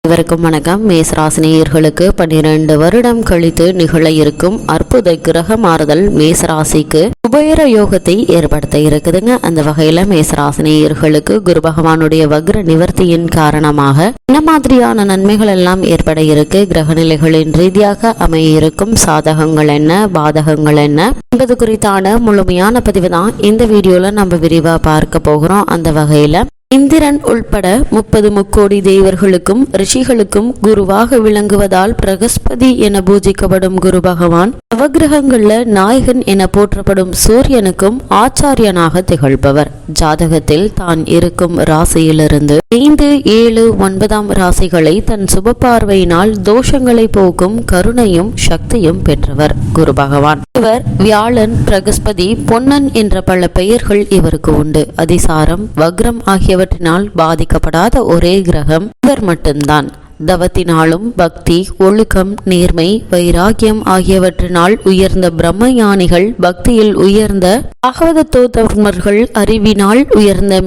இவருக்கும் வணக்கம். மேசராசினியர்களுக்கு 12 வருடம் கழித்து நிகழ இருக்கும் அற்புத கிரக மாறுதல் மேசராசிக்கு குபேர யோகத்தை ஏற்படுத்த இருக்குதுங்க. அந்த வகையில மேசராசினியர்களுக்கு குரு பகவானுடைய வக்ர நிவர்த்தியின் காரணமாக என்ன மாதிரியான நன்மைகள் எல்லாம் ஏற்பட இருக்கு, கிரகநிலைகளின் ரீதியாக அமைய இருக்கும் சாதகங்கள் என்ன, பாதகங்கள் என்ன என்பது குறித்தான முழுமையான பதிவு தான் இந்த வீடியோல நம்ம விரிவா பார்க்க போகிறோம். அந்த வகையில இந்திரன் உள்பட 30 முக்கோடி தேவர்களுக்கும் ரிஷிகளுக்கும் குருவாக விளங்குவதால் பிரகஸ்பதி என பூஜிக்கப்படும் குரு பகவான் நவகிரகங்கள்ல நாயகன் என போற்றப்படும் சூரியனுக்கும் ஆச்சாரியனாக திகழ்பவர். ஜாதகத்தில் தான் இருக்கும் ராசியிலிருந்து 5, 7, 9 ராசிகளை தன் சுப பார்வையினால் தோஷங்களை போக்கும் கருணையும் சக்தியும் பெற்றவர் குரு பகவான். இவர் வியாழன், பிரகஸ்பதி, பொன்னன் என்ற பல பெயர்கள் இவருக்கு உண்டு. அதிசாரம், வக்ரம் ஆகியவற்றினால் பாதிக்கப்படாத ஒரே கிரகம் இவர் மட்டும்தான். தவத்தினாலும் பக்தி, ஒழுக்கம், நேர்மை, வைராகியம் ஆகியவற்றினால் உயர்ந்த பிரம்மஞானிகள், பக்தியில் உயர்ந்த பாகவதோத்தமர்கள், அறிவினால் உயர்ந்த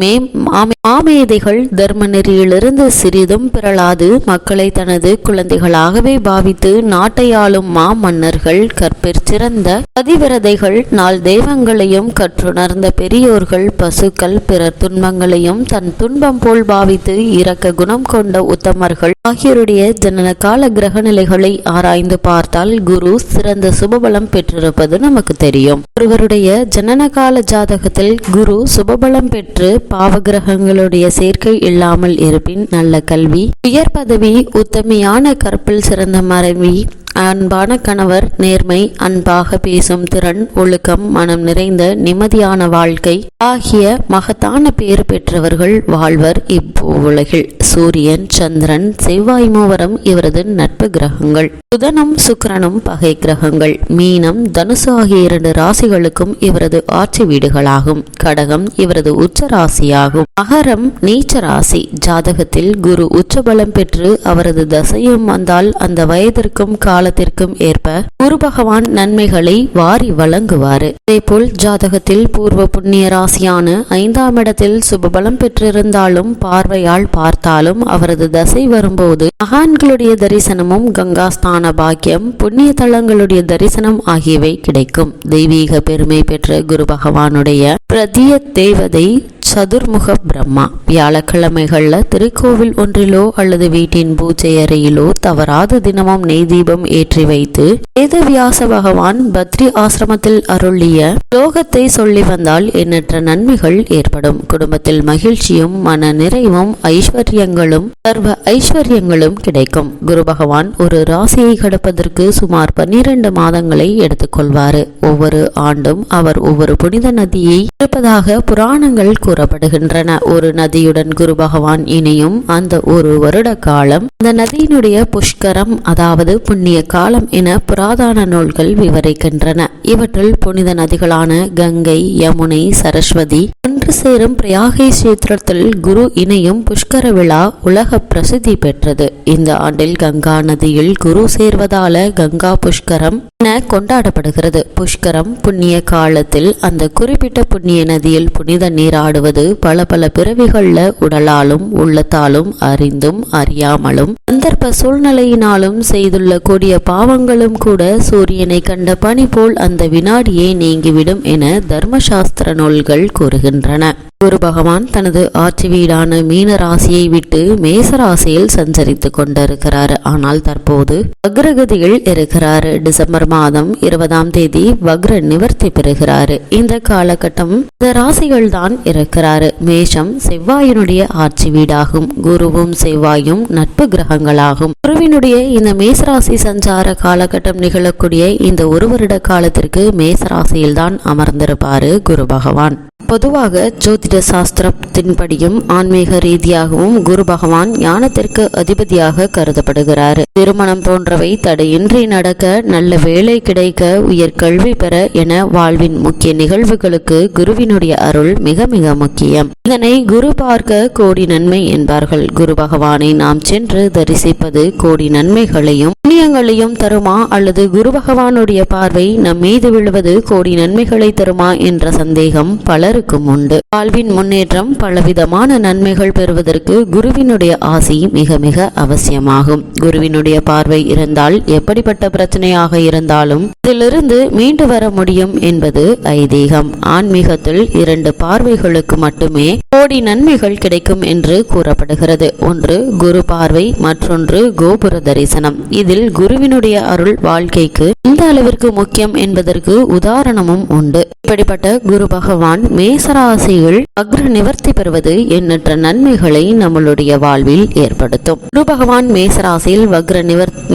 மாமேதைகள், தர்ம நெறியிலிருந்து சிறிதும் பிறளாது மக்களை தனது குழந்தைகளாகவே பாவித்து நாட்டையாளும் மன்னர்கள், கற்பிற்சிறந்த பதிவிரதைகள், நாள் தெய்வங்களையும் கற்றுணர்ந்த பெரியோர்கள், பசுக்கள், பிறர் துன்பங்களையும் தன் துன்பம் போல் பாவித்து இரக்க குணம் கொண்ட உத்தமர்கள் ஆகியோருடைய ஜனன கால கிரக நிலைகளை ஆராய்ந்து பார்த்தால் குரு சிறந்த சுபபலம் பெற்றிருப்பது நமக்கு தெரியும். ஒருவருடைய ஜனன கால ஜாதகத்தில் குரு சுபபலம் பெற்று பாவகிரகங்களுடைய சேர்க்கை இல்லாமல் இருப்பின் நல்ல கல்வி, உயர் பதவி, உத்தமையான கற்பில் சிறந்த மனைவி, அன்பான கணவர், நேர்மை, அன்பாக பேசும் திறன், ஒழுக்கம், மனம் நிறைந்த நிம்மதியான வாழ்க்கை ஆகிய மகத்தான பேர் பெற்றவர்கள் வாழ்வர் இவ்வுலகில். சூரியன், சந்திரன், செவ்வாய் மூவரும் இவரது நட்பு கிரகங்கள். புதனும் சுக்கிரனும் பகை கிரகங்கள். மீனம், தனுசு ஆகிய 2 ராசிகளுக்கும் இவரது ஆட்சி வீடுகளாகும். கடகம் இவரது உச்ச ராசியாகும். மகரம் நீச்ச ராசி. ஜாதகத்தில் குரு உச்சபலம் பெற்று அவரது தசையும் வந்தால் அந்த வயதிற்கும் காலத்திற்கும் ஏற்ப குரு பகவான் நன்மைகளை வாரி வழங்குவார். இதேபோல் ஜாதகத்தில் பூர்வ புண்ணிய ராசியான 5ஆம் இடத்தில் சுபபலம் பெற்றிருந்தாலும் பார்வையால் பார்த்தாலும் அவரது தசை வரும்போது மகான்களுடைய தரிசனமும், கங்காஸ்தான பாக்கியம், புண்ணிய தலங்களுடைய தரிசனம் ஆகியவை கிடைக்கும். தெய்வீக பெருமை பெற்ற குரு பகவானுடைய பிரதிய தேவதை சதுர்முக பிரம்மா. வியாழக்கிழமைகள்ல திருக்கோவில் ஒன்றிலோ அல்லது வீட்டின் பூஜை அறையிலோ தவறாத தினமும் நெய் தீபம் ஏற்றி வைத்து வேதவியாச பகவான் பத்ரி ஆசிரமத்தில் அருளிய ஸ்லோகத்தை சொல்லி வந்தால் எண்ணற்ற நன்மைகள் ஏற்படும். குடும்பத்தில் மகிழ்ச்சியும் மன நிறைவும் ஐஸ்வர்யங்களும் சர்வ ஐஸ்வர்யங்களும் கிடைக்கும். குரு பகவான் ஒரு ராசியை கடப்பதற்கு சுமார் 12 மாதங்களை எடுத்துக்கொள்வார். ஒவ்வொரு ஆண்டும் அவர் ஒவ்வொரு புனித நதியை இருப்பதாக புராணங்கள் கூறப்படுகின்றன. ஒரு நதியுடன் குரு பகவான் இணையும் அந்த ஒரு வருட காலம் அந்த நதியினுடைய புஷ்கரம், அதாவது புண்ணிய காலம் என புராதன நூல்கள் விவரிக்கின்றன. இவற்றில் புனித நதிகளான கங்கை, யமுனை, சரஸ்வதி ஒன்று சேரும் பிரயாகை கஷேத்திரத்தில் குரு இணையும் புஷ்கர விழா உலக பிரசித்தி பெற்றது. இந்த ஆண்டில் கங்கா நதியில் குரு சேர்வதால கங்கா புஷ்கரம் என கொண்டாடப்படுகிறது. புஷ்கரம் புண்ணிய காலத்தில் அந்த குறிப்பிட்ட புண்ணிய நதியில் புனித நீராடுவது பல பிறவிகள்ல உடலாலும் உள்ளத்தாலும் அறிந்தும் அறியாமலும் சந்தர்ப்ப சூழ்நிலையினாலும் செய்துள்ள கொடிய பாவங்களும் கூட சூரியனை கண்ட பனி போல் அந்த வினாடியே நீங்கிவிடும் என தர்மசாஸ்திர நூல்கள் கூறுகின்றன. குரு பகவான் தனது ஆட்சி வீடான மீன ராசியை விட்டு மேச ராசியில் சஞ்சரித்துக் கொண்டிருக்கிறார். ஆனால் தற்போது வக்ரகதியில் இருக்கிறார். டிசம்பர் மாதம் 20ஆம் தேதி வக்ர நிவர்த்தி பெறுகிறார். இந்த காலகட்டம் இந்த ராசிகள் தான் இருக்கிறார். மேஷம் செவ்வாயினுடைய ஆட்சி வீடாகும். குருவும் செவ்வாயும் நட்பு கிரகங்களாகும். குருவினுடைய இந்த மேசராசி சஞ்சார காலகட்டம் நிகழக்கூடிய இந்த ஒரு வருட காலத்திற்கு மேசராசியில் தான் அமர்ந்திருப்பாரு குரு பகவான். பொதுவாக ஜோதிட சாஸ்திரத்தின்படியும் ஆன்மீக ரீதியாகவும் குரு பகவான் ஞானத்திற்கு அதிபதியாக கருதப்படுகிறார். திருமணம் போன்றவை தடையின்றி நடக்க, நல்ல வேலை கிடைக்க, உயர் கல்வி பெற என வாழ்வின் முக்கிய நிகழ்வுகளுக்கு குருவினுடைய அருள் மிக மிக முக்கியம். இதனை குரு பார்க்க கோடி நன்மை என்பார்கள். குரு பகவானை நாம் சென்று தரிசிப்பது கோடி நன்மைகளையும் புண்ணியங்களையும் தருமா, அல்லது குரு பகவானுடைய பார்வை நம் மீது விழுவது கோடி நன்மைகளை தருமா என்ற சந்தேகம் பலர் பலருக்கும் உண்டு. வாழ்வின் முன்னேற்றம், பலவிதமான நன்மைகள் பெறுவதற்கு குருவினுடைய ஆசி மிக மிக அவசியமாகும். குருவினுடைய பார்வை இருந்தால் எப்படிப்பட்ட பிரச்சனையாக இருந்தாலும் இதிலிருந்து மீண்டு வர முடியும் என்பது ஐதீகம். ஆன்மீகத்தில் 2 பார்வைகளுக்கு மட்டுமே கோடி நன்மைகள் கிடைக்கும் என்று கூறப்படுகிறது. ஒன்று குரு பார்வை, மற்றொன்று கோபுர தரிசனம். இதில் குருவினுடைய அருள் வாழ்க்கைக்கு இந்த அளவிற்கு முக்கியம் என்பதற்கு உதாரணமும் உண்டு. இப்படிப்பட்ட குரு பகவான் மேசராசியில் வக்ர நிவர்த்தி பெறுவது எண்ணற்ற நன்மைகளை நம்மளுடைய வாழ்வில் ஏற்படுத்தும். குரு பகவான் மேசராசியில்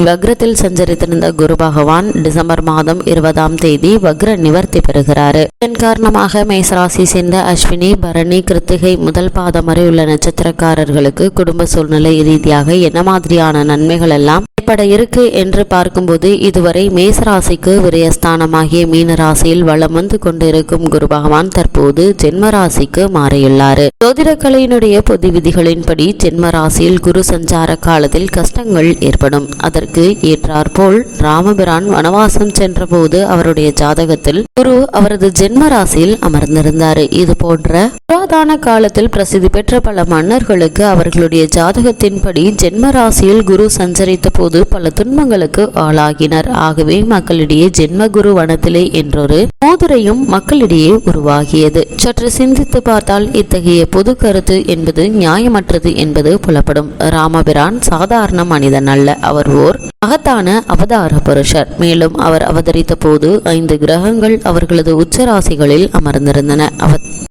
வக்ரத்தில் சஞ்சரித்திருந்த குரு பகவான் டிசம்பர் மாதம் 20ஆம் தேதி வக்ர நிவர்த்தி பெறுகிறார். இதன் காரணமாக மேசராசி சேர்ந்த அஸ்வினி, பரணி, கிருத்திகை முதல் பாதம் வரை உள்ள நட்சத்திரக்காரர்களுக்கு குடும்ப சூழ்நிலை ரீதியாக என்ன மாதிரியான நன்மைகள் எல்லாம் ஏற்பட இருக்கு என்று பார்க்கும்போது, இதுவரை மேசராசிக்கு விரயஸ்தானமாகிய மீன ராசியில் வலம் வந்து கொண்டிருக்கும் குரு பகவான் தற்போது ஜென்ம ராசிக்கு மாறியுள்ளார். ஜோதிட கலையினுடைய பொது விதிகளின்படி ஜென்ம ராசியில் குரு சஞ்சார காலத்தில் கஷ்டங்கள் ஏற்படும். அதற்கு ஏற்றாற்போல் ராமபிரான் வனவாசம் சென்ற போது அவருடைய ஜாதகத்தில் குரு அவரது ஜென்ம ராசியில் அமர்ந்திருந்தார். இது போன்ற புராதன காலத்தில் பிரசித்தி பெற்ற பல மன்னர்களுக்கு அவர்களுடைய ஜாதகத்தின்படி ஜென்ம ராசியில் குரு சஞ்சரித்த போது பல துன்பங்களுக்கு ஆளாகினர். ஆகவே மக்களிடையே ஜென்மகுரு வனத்திலே என்றொரு மோதுரையும் மக்களிடையே உருவாகியது. சற்று சிந்தித்து பார்த்தால் இத்தகைய பொது கருத்து என்பது நியாயமற்றது என்பது புலப்படும். ராமபிரான் சாதாரண மனிதன் அல்ல, அவர் ஓர் மகத்தான அவதார புருஷர். மேலும் அவர் அவதரித்த போது 5 கிரகங்கள் அவர்களது உச்சராசிகளில் அமர்ந்திருந்தன.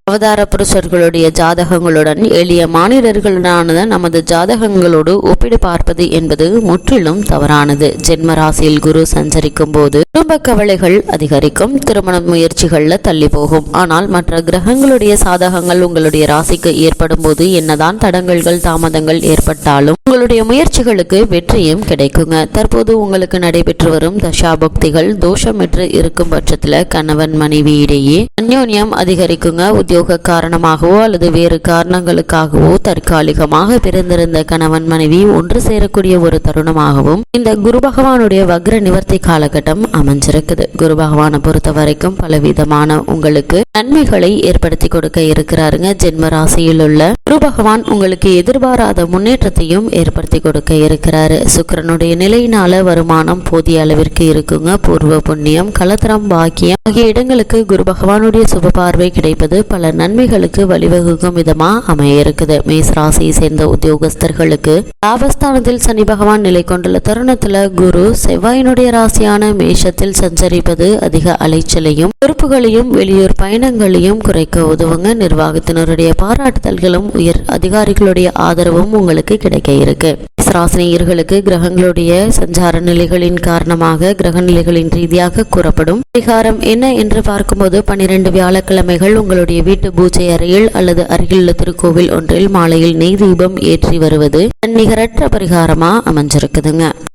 அவதார புருஷர்களுடைய ஜாதகங்களுடன் எளிய மானிடர்களுடனான நமது ஜாதகங்களோடு ஒப்பிடு பார்ப்பது என்பது முற்றிலும் தவறானது. ஜென்ம ராசியில் குரு சஞ்சரிக்கும் போது குடும்ப கவலைகள் அதிகரிக்கும், திருமண முயற்சிகள்ல தள்ளி போகும். ஆனால் மற்ற கிரகங்களுடைய சாதகங்கள் உங்களுடைய ராசிக்கு ஏற்படும் போது என்னதான் தடங்கல்கள் தாமதங்கள் ஏற்பட்டாலும் உங்களுடைய முயற்சிகளுக்கு வெற்றியும் கிடைக்குங்க. தற்போது உங்களுக்கு நடைபெற்று வரும் தசாபக்திகள் தோஷமிற்று இருக்கும் பட்சத்துல கணவன் மனைவி இடையே அந்யோன்யம் அதிகரிக்குங்க. உத்தியோக காரணமாகவோ அல்லது வேறு காரணங்களுக்காகவோ தற்காலிகமாக பிறந்திருந்த கணவன் மனைவி ஒன்று சேரக்கூடிய ஒரு தருணமாகவும் இந்த குரு பகவானுடைய வக்ர நிவர்த்தி காலகட்டம் அமைஞ்சிருக்குது. குரு பகவானை பொறுத்த வரைக்கும் பலவிதமான உங்களுக்கு நன்மைகளை ஏற்படுத்தி கொடுக்க இருக்கிறாருங்க. ஜென்ம ராசியில் உள்ள குரு பகவான் உங்களுக்கு எதிர்பாராத முன்னேற்றத்தையும் ஏற்படுத்தி கொடுக்க இருக்கிறாரு. சுக்கிரனுடைய நிலையினால வருமானம் போதிய அளவிற்கு இருக்குங்க. பூர்வ புண்ணியம், கலத்திரம், பாக்கியம் ஆகிய இடங்களுக்கு குரு பகவானுடைய சுப பார்வை கிடைப்பது பல நன்மைகளுக்கு வழிவகுக்கும் விதமா அமைய இருக்குது. மேஷ ராசியை சேர்ந்த உத்தியோகஸ்தர்களுக்கு லாபஸ்தானத்தில் சனி பகவான் நிலை கொண்டுள்ள தருணத்துல குரு செவ்வாயினுடைய ராசியான மேஷத்தில் சஞ்சரிப்பது அதிக அலைச்சலையும் பொறுப்புகளையும் வெளியூர் பயணங்களையும் குறைக்க உதவுங்க. நிர்வாகத்தினருடைய பாராட்டுதல்களும் உயர் அதிகாரிகளுடைய ஆதரவும் உங்களுக்கு கிடைக்க இருக்கு. ராசினியர்களுக்கு கிரகங்களுடைய சஞ்சார நிலைகளின் காரணமாக கிரக நிலைகளின் ரீதியாக கூறப்படும் பரிகாரம் என்ன என்று பார்க்கும்போது 12 வியாழக்கிழமைகள் உங்களுடைய வீட்டு பூஜை அறையில் அல்லது அருகிலுள்ள திருக்கோவில் ஒன்றில் மாலையில் நெய் தீபம் ஏற்றி வருவது நிகரற்ற பரிகாரமா அமைஞ்சிருக்குதுங்க.